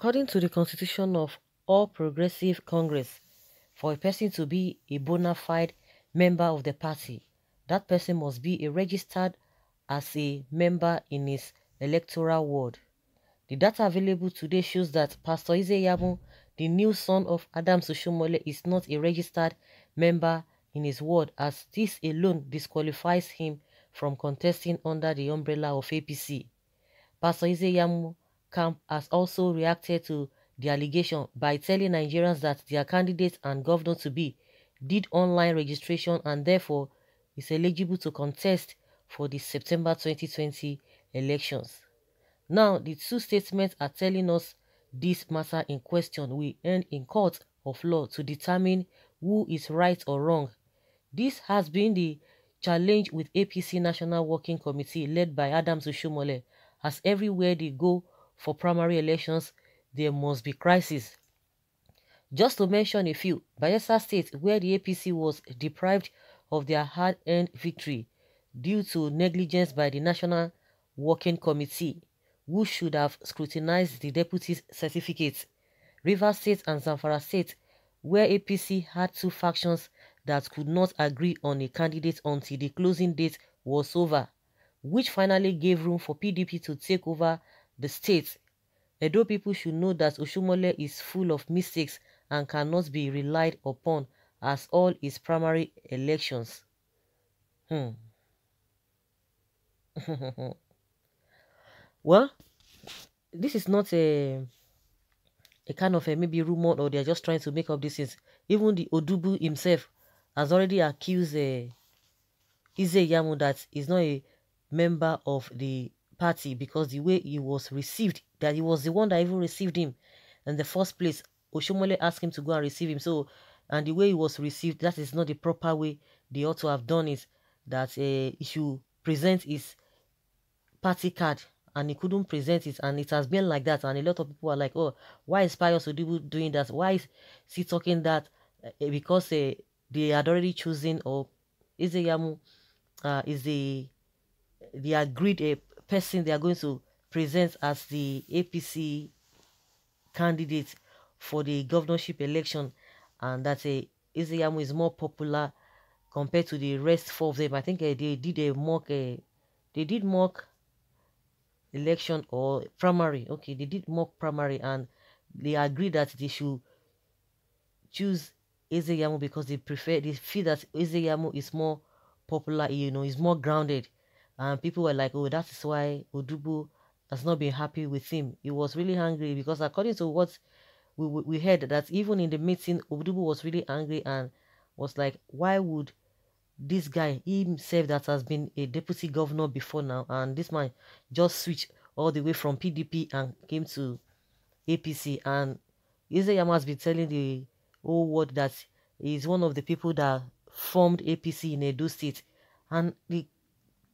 According to the Constitution of All Progressive Congress, for a person to be a bona fide member of the party, that person must be registered as a member in his electoral ward. The data available today shows that Pastor Iyamu, the new son of Adams Oshiomhole, is not a registered member in his ward, as this alone disqualifies him from contesting under the umbrella of APC. Pastor Iyamu camp has also reacted to the allegation by telling Nigerians that their candidate and governor-to-be did online registration and therefore is eligible to contest for the September 2020 elections. Now, the two statements are telling us this matter in question will end in court of law to determine who is right or wrong. This has been the challenge with APC National Working Committee led by Adams Oshiomhole, as everywhere they go for primary elections, there must be crisis. Just to mention a few, Bayelsa State, where the APC was deprived of their hard-earned victory due to negligence by the National Working Committee, who should have scrutinized the deputy's certificates. Rivers State and Zamfara State, where APC had two factions that could not agree on a candidate until the closing date was over, which finally gave room for PDP to take over the state. Edo people should know that Oshiomhole is full of mistakes and cannot be relied upon as all his primary elections. Well, this is not a kind of a maybe rumor, or they're just trying to make up these things. Even the Odubu himself has already accused Iyamu that he's not a member of the party because the way he was received, that he was the one that even received him in the first place. Oshiomhole asked him to go and receive him. So, and the way he was received, that is not the proper way they ought to have done it. That he should present his party card, and he couldn't present it, and it has been like that. And a lot of people are like, oh, why is Pius Odubu doing that? Why is he talking that? Because they had already chosen, or Iyamu is the agreed person they are going to present as the APC candidate for the governorship election, and that Iyamu is more popular compared to the rest four of them. I think they did a mock election or primary. Okay, they did mock primary, and they agreed that they should choose Iyamu because they feel that Iyamu is more popular, is more grounded. And people were like, oh, that is why Odubu has not been happy with him. He was really angry because according to what we heard, that even in the meeting, Odubu was really angry and was like, why would this guy himself, that has been a deputy governor before now, and this man just switched all the way from PDP and came to APC? And Iyamu has been telling the whole world that he's one of the people that formed APC in Edo State, and the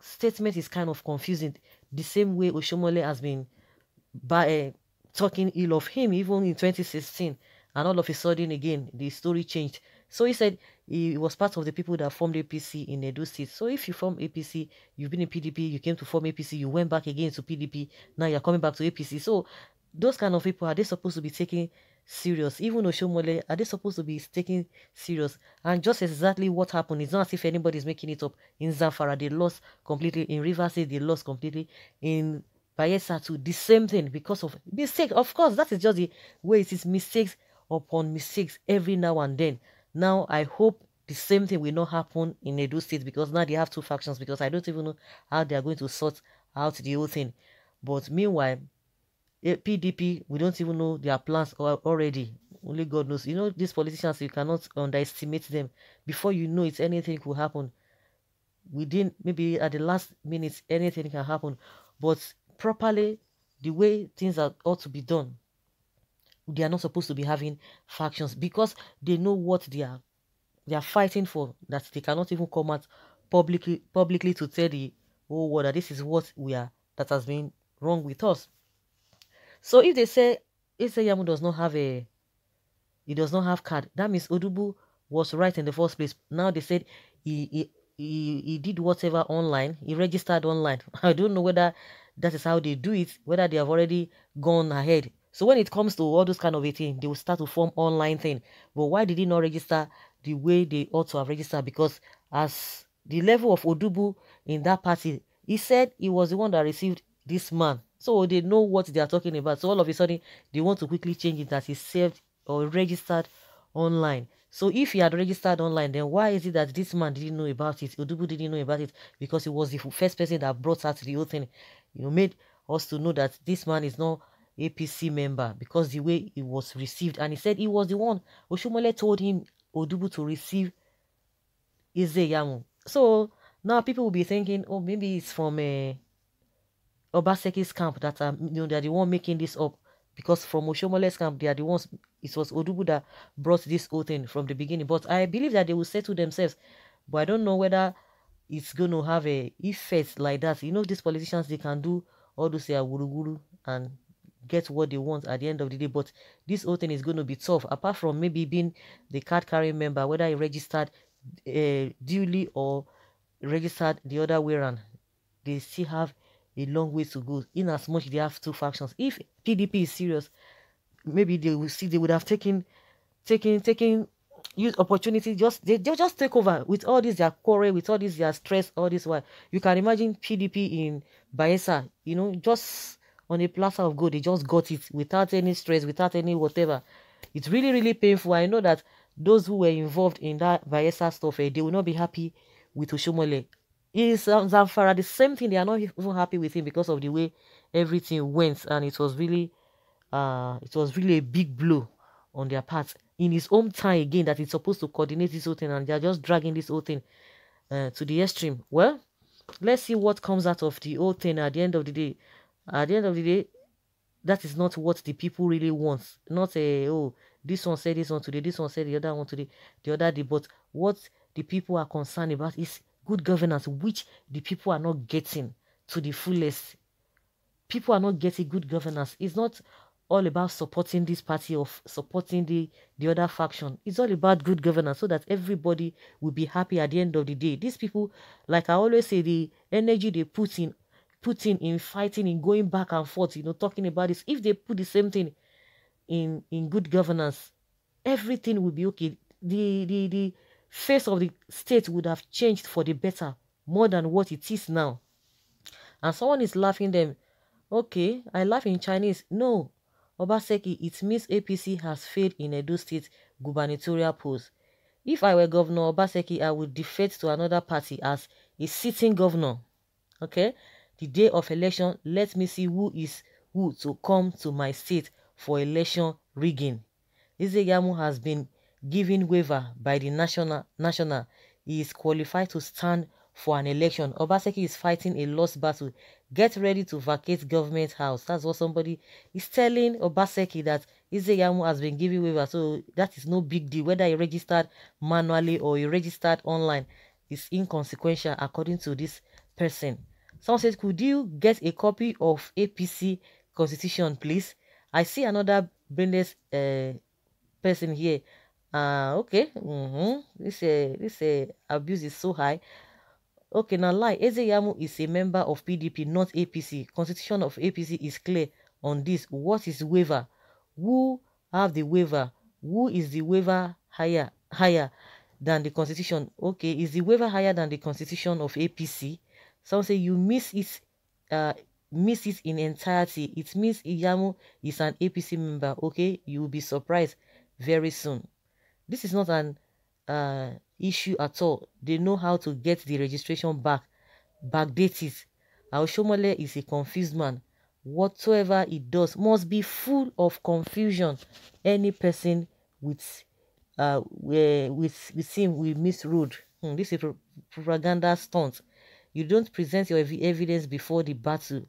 statement is kind of confusing. The same way Oshiomhole has been talking ill of him even in 2016, and all of a sudden again the story changed. So he said he was part of the people that formed APC in Edo State. So if you form APC, you've been in PDP, you came to form APC, you went back again to PDP, now you're coming back to APC. So those kind of people, are they supposed to be taken serious? Even Oshiomhole, are they supposed to be taken serious? And just exactly what happened. It's not as if anybody's making it up. In Zamfara, they lost completely. In Rivers State, they lost completely. In Bayelsa too, the same thing, because of mistake. Of course, that is just the way it is, mistakes upon mistakes every now and then. Now, I hope the same thing will not happen in Edo State, because now they have two factions, because I don't even know how they are going to sort out the whole thing. But meanwhile, PDP, we don't even know their plans already. Only God knows. These politicians, you cannot underestimate them. Before you know it, anything could happen. Within, maybe at the last minute, anything can happen. But properly, the way things ought to be done, they are not supposed to be having factions, because they know what they are fighting for, that they cannot even come out publicly to tell the whole world that this is what that has been wrong with us. So if they say Iyamu does not have card, that means Odubu was right in the first place. Now they said he did whatever online, he registered online. I don't know whether that is how they do it, whether they have already gone ahead So when it comes to all those kind of a thing, they will start to form online thing. But why did he not register the way they ought to have registered? Because as the level of Odubu in that party, he said he was the one that received this man. So they know what they are talking about. So all of a sudden, they want to quickly change it that he served or registered online. So if he had registered online, then why is it that this man didn't know about it? Odubu didn't know about it because he was the first person that brought out the whole thing. Made us to know that this man is not APC member because the way it was received. And he said he was the one. Oshomole told him Odubu to receive Iyamu. So now people will be thinking, oh, maybe it's from Obasek's camp that they're the one making this up, because from Oshomole's camp they are the ones. It was Odubu that brought this whole thing from the beginning. But I believe that they will settle themselves. But I don't know whether it's going to have a effect like that. These politicians, they can do all those wuru and get what they want at the end of the day. But this whole thing is going to be tough. Apart from maybe being the card carrying member, whether he registered duly or registered the other way around, they still have a long way to go. In as much they have two factions. If PDP is serious, maybe they would have taken use opportunity. They'll just take over with all this their quarrel, with all this their stress, all this while. You can imagine PDP in Bayelsa, just on a platter of gold, they just got it without any stress, without any whatever. It's really, really painful. I know that those who were involved in that Bayelsa stuff, they will not be happy with Oshomole. Is Zamfara the same thing? They are not even happy with him because of the way everything went, and it was really a big blow on their part. In his own time again, that he's supposed to coordinate this whole thing, and they're just dragging this whole thing to the extreme. Well, let's see what comes out of the whole thing at the end of the day. At the end of the day, that is not what the people really want. Not this one said this one today, this one said the other one today, the other day. But what the people are concerned about is good governance, which the people are not getting to the fullest. People are not getting good governance. It's not all about supporting this party or supporting the other faction. It's all about good governance so that everybody will be happy at the end of the day. These people, like I always say, the energy they put in fighting, in going back and forth, talking about this, if they put the same thing in good governance, everything will be okay. The face of the state would have changed for the better more than what it is now. And someone is laughing them. Okay, I laugh in Chinese. No, Obaseki, it means APC has failed in Edo State gubernatorial polls. If I were Governor Obaseki, I would defect to another party as a sitting governor. Okay, the day of election, let me see who is who to come to my state for election rigging. Iyamu has been given waiver by the national. He is qualified to stand for an election. Obaseki is fighting a lost battle. Get ready to vacate government house. That's what somebody is telling Obaseki, that Iyamu has been given waiver. So that is no big deal. Whether he registered manually or he registered online is inconsequential according to this person. Someone says, could you get a copy of APC constitution, please? I see another brainless person here. Okay. This abuse is so high. Okay, now lie. Iyamu is a member of PDP, not APC. Constitution of APC is clear on this. What is waiver? Who have the waiver? Who is the waiver higher than the constitution? Okay, is the waiver higher than the constitution of APC? Some say you miss it in entirety. It means Iyamu is an APC member. Okay, you will be surprised very soon. This is not an issue at all. They know how to get the registration backdate it. Oshomole is a confused man. Whatsoever he does must be full of confusion. Any person with him will misrule. This is a propaganda stunt. You don't present your evidence before the battle.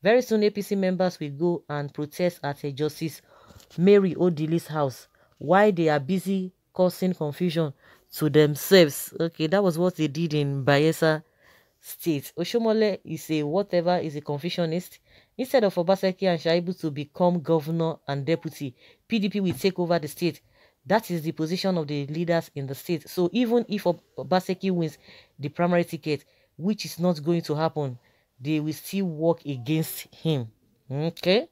Very soon, APC members will go and protest at a Justice Mary Odili's house while they are busy causing confusion to themselves. Okay, that was what they did in Bayelsa State. Oshomole is a confusionist. Instead of Obaseki and Shaibu to become governor and deputy, PDP will take over the state. That is the position of the leaders in the state. So even if Obaseki wins the primary ticket, which is not going to happen, they will still work against him. Okay?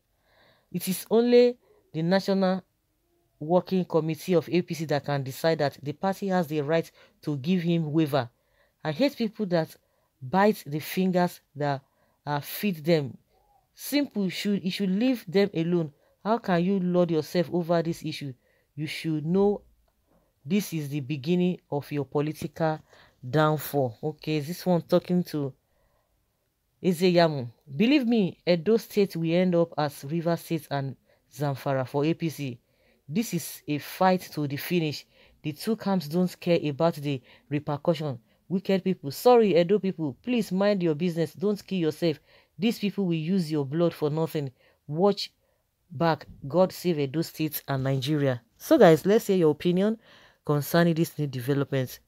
It is only the National Working Committee of APC that can decide that the party has the right to give him waiver. I hate people that bite the fingers that feed them. Simple, you should leave them alone. How can you lord yourself over this issue? You should know this is the beginning of your political downfall. Okay, is this one talking to Iyamu? Believe me, Edo State will end up as River State and Zamfara for APC. This is a fight to the finish. The two camps don't care about the repercussion. Wicked people. Sorry, Edo people. Please mind your business. Don't kill yourself. These people will use your blood for nothing. Watch back. God save Edo State and Nigeria. So guys, let's hear your opinion concerning this new development.